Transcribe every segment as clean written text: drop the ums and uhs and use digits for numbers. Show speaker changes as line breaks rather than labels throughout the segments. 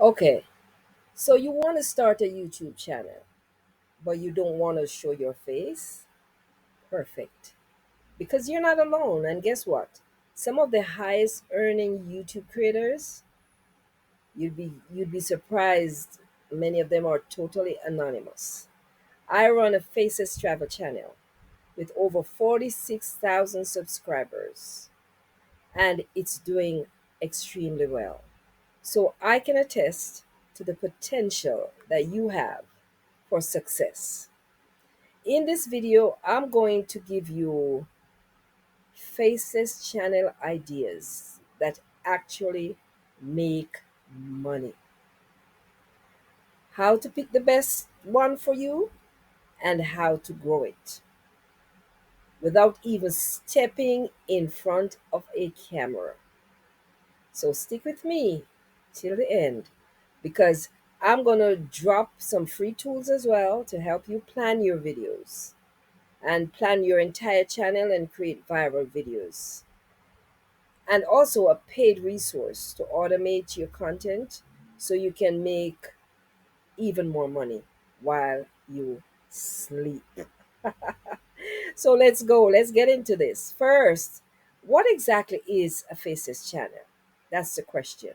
Okay, so you want to start a YouTube channel, but you don't want to show your face? Perfect. Because you're not alone. And guess what? Some of the highest earning YouTube creators, you'd be surprised, many of them are totally anonymous. I run a faceless travel channel with over 46,000 subscribers, and it's doing extremely well. So I can attest to the potential that you have for success. In this video, I'm going to give you faceless channel ideas that actually make money. How to pick the best one for you and how to grow it without even stepping in front of a camera. So stick with me till the end because I'm going to drop some free tools as well to help you plan your videos and plan your entire channel and create viral videos. And also a paid resource to automate your content so you can make even more money while you sleep. So let's go. Let's get into this. First, what exactly is a faceless channel? That's the question.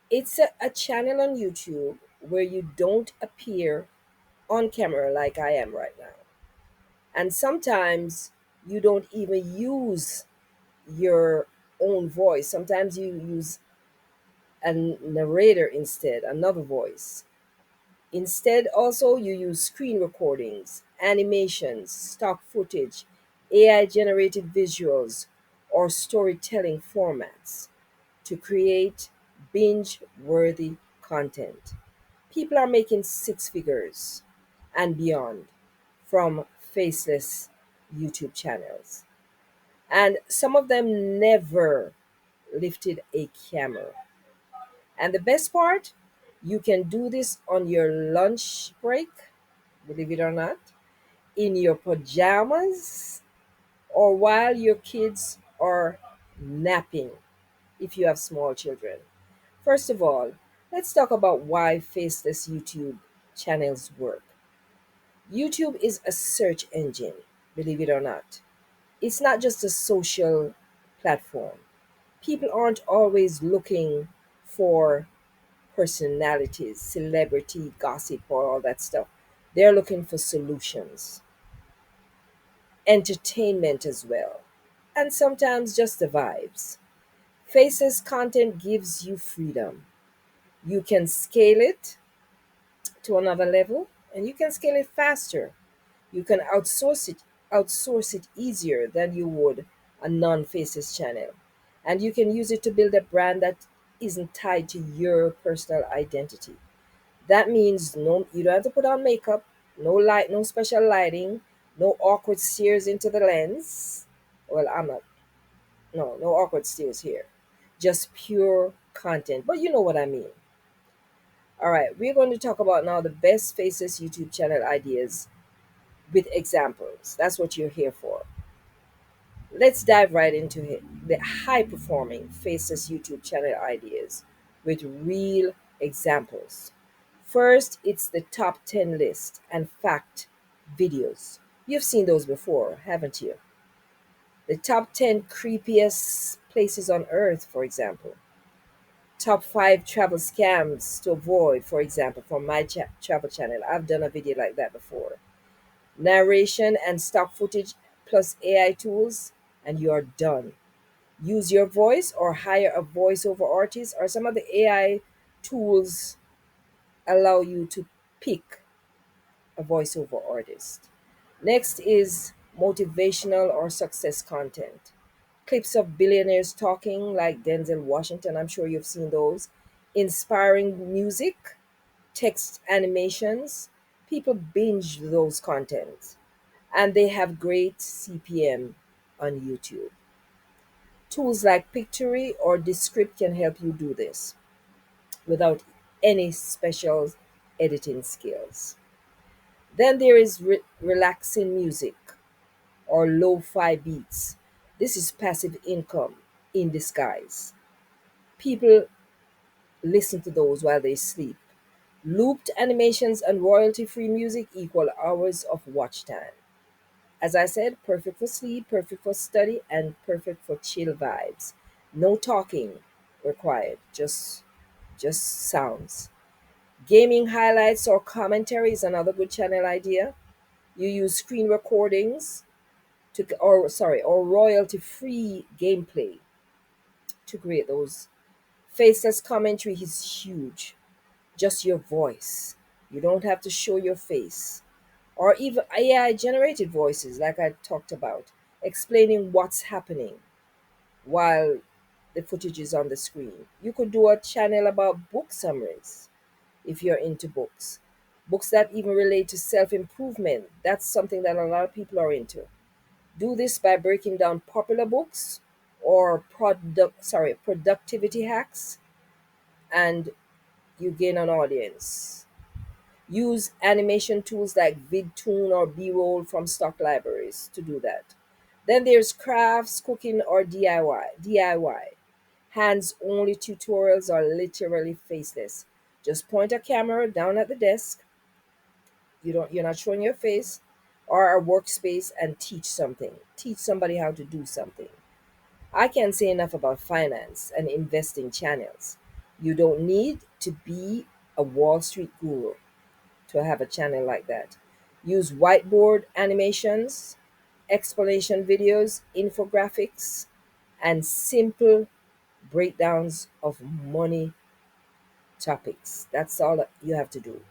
It's a channel on YouTube where you don't appear on camera like I am right now. And sometimes you don't even use your own voice. Sometimes you use a narrator instead, another voice. Instead, also, you use screen recordings, animations, stock footage, AI generated visuals, or storytelling formats to create binge worthy content. People are making six figures and beyond from faceless YouTube channels. And some of them never lifted a camera. And the best part, you can do this on your lunch break, believe it or not, in your pajamas, or while your kids are napping if you have small children. First of all, let's talk about why faceless YouTube channels work. YouTube is a search engine, believe it or not. It's not just a social platform. People aren't always looking for personalities, celebrity gossip, or all that stuff. They're looking for solutions, entertainment as well, and sometimes just the vibes. Faces content gives you freedom. You can scale it to another level and you can scale it faster. You can outsource it easier than you would a non-faces channel. And you can use it to build a brand that isn't tied to your personal identity. That means no, you don't have to put on makeup, no light, no special lighting, no awkward stares into the lens. Well, I'm not. No, no awkward stares here. Just pure content. But you know what I mean. All right, we're going to talk about now the best faces YouTube channel ideas with examples. That's what you're here for. Let's dive right into it. The high performing faces YouTube channel ideas with real examples. First, it's the top 10 list and fact videos. You've seen those before, haven't you? The top 10 creepiest places on earth, for example. Top 5 travel scams to avoid, for example, from my travel channel. I've done a video like that before. Narration and stock footage plus AI tools, and you're done. Use your voice or hire a voiceover artist, or some of the AI tools allow you to pick a voiceover artist. Next is motivational or success content. Clips of billionaires talking, like Denzel Washington, I'm sure you've seen those. Inspiring music, text animations. People binge those contents and they have great CPM on YouTube. Tools like Pictory or Descript can help you do this without any special editing skills. Then there is relaxing music or lo-fi beats. This is passive income in disguise. People Listen to those while they sleep. Looped animations and royalty free music equal hours of watch time. As I said, perfect for sleep, perfect for study, and perfect for chill vibes. No talking required, just sounds. Gaming highlights or commentary is another good channel idea. You use screen recordings or royalty free gameplay to create those. Faceless commentary is huge. Just your voice. You don't have to show your face. Or even AI generated voices, like I talked about, explaining what's happening while the footage is on the screen. You could do a channel about book summaries if you're into books. Books that even relate to self improvement. That's something that a lot of people are into. Do this by breaking down popular books or productivity hacks, and you gain an audience. Use animation tools like VidToon or B-roll from stock libraries to do that. Then there's crafts, cooking, or DIY. DIY. Hands only tutorials are literally faceless. Just point a camera down at the desk. You're not showing your face, or a workspace, and teach something. Teach somebody how to do something. I can't say enough about finance and investing channels. You don't need to be a Wall Street guru to have a channel like that. Use whiteboard animations, explanation videos, infographics, and simple breakdowns of money topics. That's all that you have to do.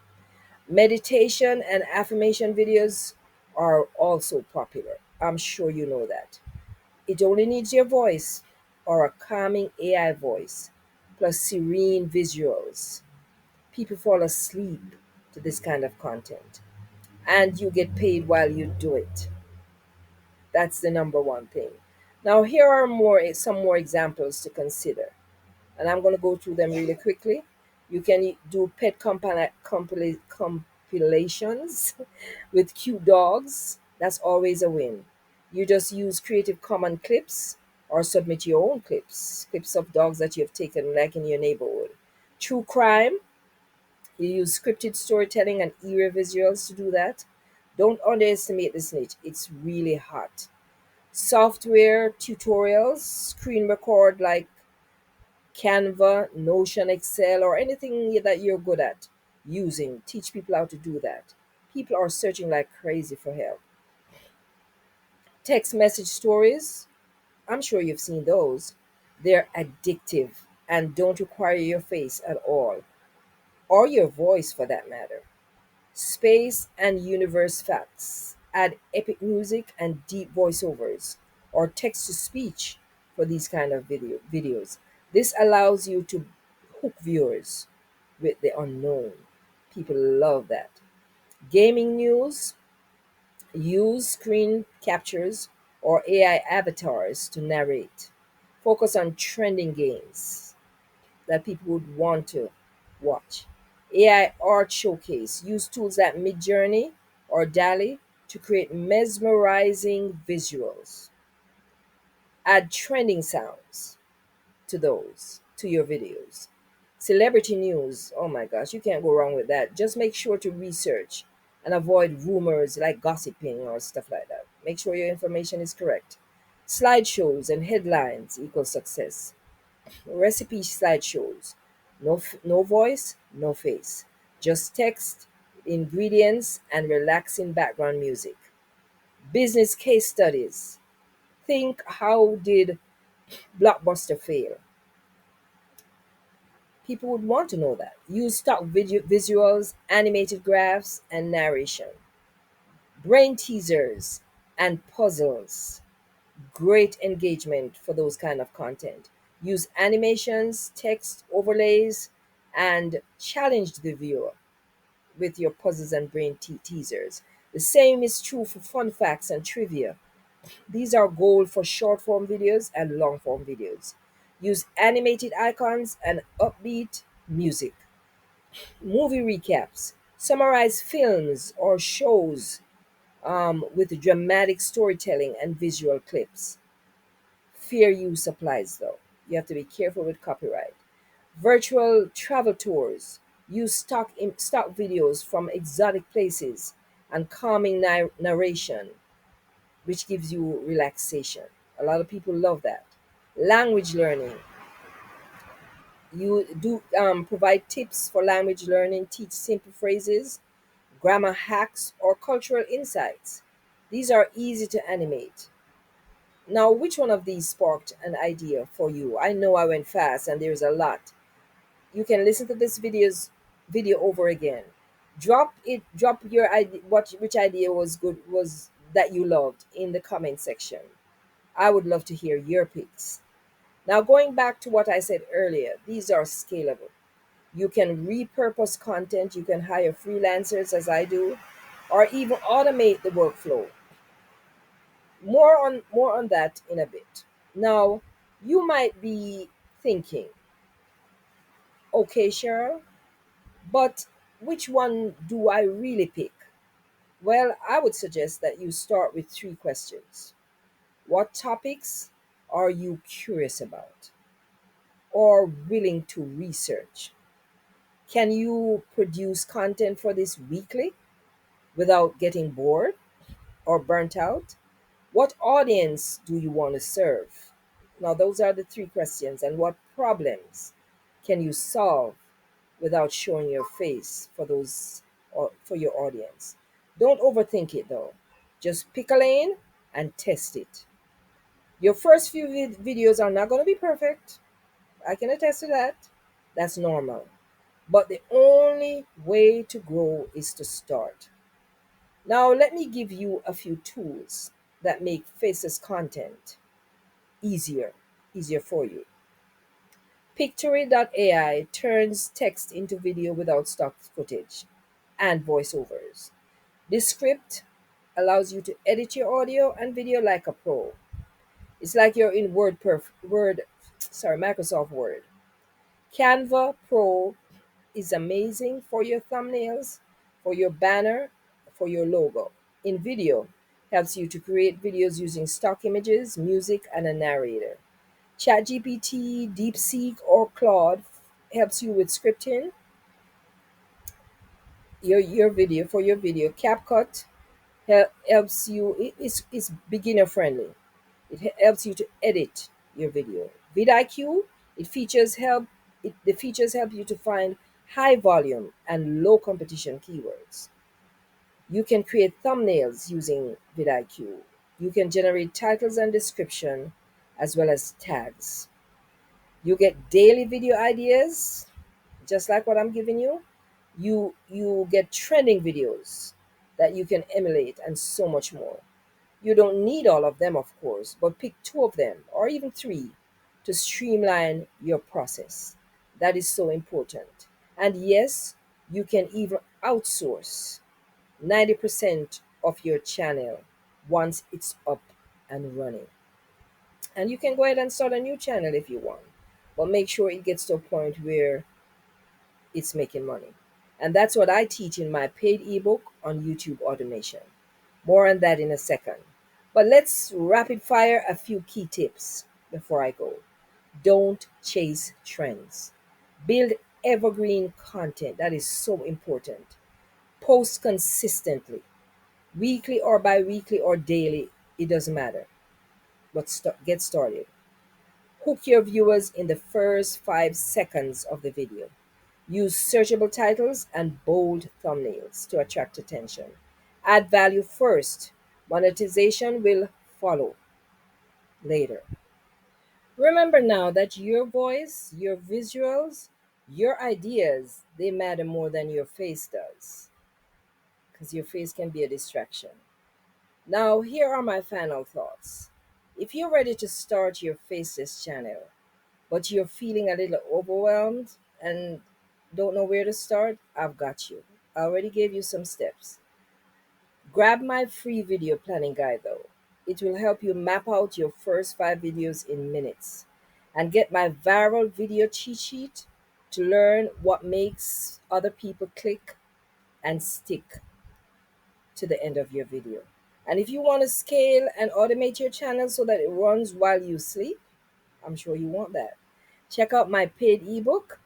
Meditation and affirmation videos are also popular. I'm sure you know that. It only needs your voice or a calming AI voice, plus serene visuals. People fall asleep to this kind of content, and you get paid while you do it. That's the number one thing. Now, here are some more examples to consider, and I'm going to go through them really quickly. You can do compilations with cute dogs. That's always a win. You just use Creative Commons clips or submit your own clips of dogs that you've taken, like in your neighborhood. True crime, you use scripted storytelling and eerie visuals to do that. Don't underestimate this niche, it's really hot. Software tutorials, screen record like Canva, Notion, Excel, or anything that you're good at using. Teach people how to do that. People are searching like crazy for help. Text message stories, I'm sure you've seen those. They're addictive and don't require your face at all, or your voice for that matter. Space and universe facts. Add epic music and deep voiceovers or text to speech for these kind of videos. This allows you to hook viewers with the unknown. People love that. Gaming news, use screen captures or AI avatars to narrate. Focus on trending games that people would want to watch. AI art showcase. Use tools like Midjourney or DALI to create mesmerizing visuals. Add trending sounds to your videos. Celebrity news. Oh my gosh, you can't go wrong with that. Just make sure to research and avoid rumors like gossiping or stuff like that. Make sure your information is correct. Slideshows and headlines equal success. Recipe slideshows. No voice, no face. Just text, ingredients, and relaxing background music. Business case studies. Think, how did Blockbuster fail? People would want to know that. Use stock visuals, animated graphs, and narration. Brain teasers and puzzles. Great engagement for those kind of content. Use animations, text overlays, and challenge the viewer with your puzzles and brain teasers. The same is true for fun facts and trivia. These are gold for short form videos and long form videos. Use animated icons and upbeat music. Movie recaps. Summarize films or shows with dramatic storytelling and visual clips. Fair use applies though. You have to be careful with copyright. Virtual travel tours use stock videos from exotic places and calming narration, which gives you relaxation. A lot of people love that. Language learning, you do provide tips for language learning, teach simple phrases, grammar hacks, or cultural insights. These are easy to animate. Now, which one of these sparked an idea for you? I know I went fast and there's a lot. You can listen to this video over again. Drop your idea, which idea was good, was that you loved, in the comment section. I would love to hear your picks. Now, going back to what I said earlier, these are scalable. You can repurpose content, you can hire freelancers as I do, or even automate the workflow. More on that in a bit. Now, you might be thinking, okay, Cheryl, but which one do I really pick? Well, I would suggest that you start with three questions. What topics are you curious about or willing to research? Can you produce content for this weekly without getting bored or burnt out? What audience do you want to serve? Now, those are the three questions. And what problems can you solve without showing your face for those, or for your audience? Don't overthink it though. Just pick a lane and test it. Your first few videos are not going to be perfect. I can attest to that. That's normal. But the only way to grow is to start. Now, let me give you a few tools that make faceless content easier, easier for you. Pictory.ai turns text into video without stock footage and voiceovers. This script allows you to edit your audio and video like a pro. It's like you're in Microsoft Word. Canva Pro is amazing for your thumbnails, for your banner, for your logo. In video, helps you to create videos using stock images, music, and a narrator. ChatGPT, DeepSeek, or Claude helps you with scripting your video for your video. CapCut helps you. It's beginner friendly. Helps you to edit your video. vidIQ, it features help. The features help you to find high volume and low competition keywords. You can create thumbnails using vidIQ. You can generate titles and description as well as tags. You get daily video ideas, just like what I'm giving you. You get trending videos that you can emulate and so much more. You don't need all of them, of course, but pick two of them or even three to streamline your process. That is so important. And yes, you can even outsource 90% of your channel once it's up and running. And you can go ahead and start a new channel if you want, but make sure it gets to a point where it's making money. And that's what I teach in my paid ebook on YouTube automation. More on that in a second. But let's rapid fire a few key tips before I go. Don't chase trends. Build evergreen content. That is so important. Post consistently, weekly or bi weekly or daily, it doesn't matter. But get started. Hook your viewers in the first 5 seconds of the video. Use searchable titles and bold thumbnails to attract attention. Add value first. Monetization will follow later. Remember now that your voice, your visuals, your ideas, they matter more than your face does, because your face can be a distraction. Now, here are my final thoughts. If you're ready to start your faceless channel, but you're feeling a little overwhelmed and don't know where to start, I've got you. I already gave you some steps. Grab my free video planning guide though. It will help you map out your first 5 videos in minutes. And get my viral video cheat sheet to learn what makes other people click and stick to the end of your video. And if you want to scale and automate your channel so that it runs while you sleep, I'm sure you want that. Check out my paid ebook,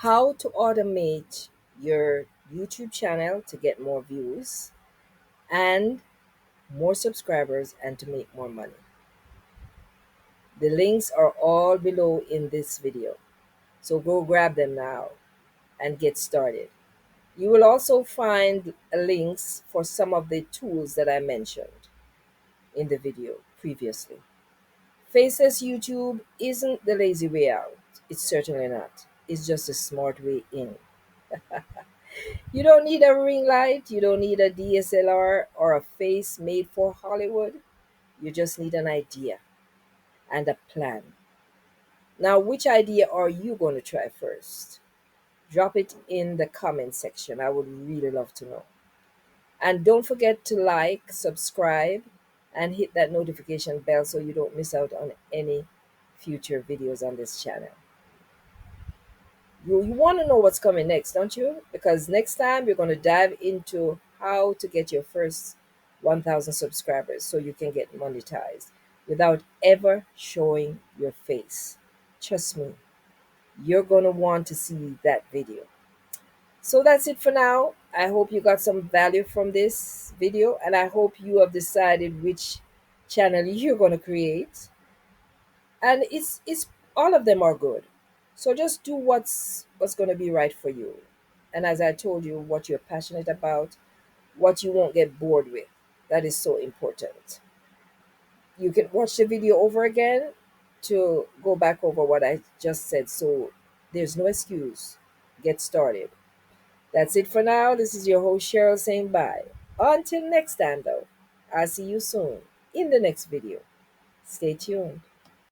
how to automate your YouTube channel to get more views and more subscribers and to make more money. The links are all below in this video. So go grab them now and get started. You will also find links for some of the tools that I mentioned in the video previously. Faceless YouTube isn't the lazy way out. It's certainly not. It's just a smart way in. You don't need a ring light, you don't need a DSLR or a face made for Hollywood. You just need an idea and a plan. Now, which idea are you going to try first? Drop it in the comment section. I would really love to know. And don't forget to like, subscribe, and hit that notification bell so you don't miss out on any future videos on this channel. You want to know what's coming next, don't you? Because next time we're going to dive into how to get your first 1,000 subscribers so you can get monetized without ever showing your face. Trust me, you're going to want to see that video. So that's it for now. I hope you got some value from this video, and I hope you have decided which channel you're going to create. And it's all of them are good. So just do what's going to be right for you. And as I told you, what you're passionate about, what you won't get bored with. That is so important. You can watch the video over again to go back over what I just said. So there's no excuse. Get started. That's it for now. This is your host Cheryl saying bye. Until next time, though, I'll see you soon in the next video. Stay tuned.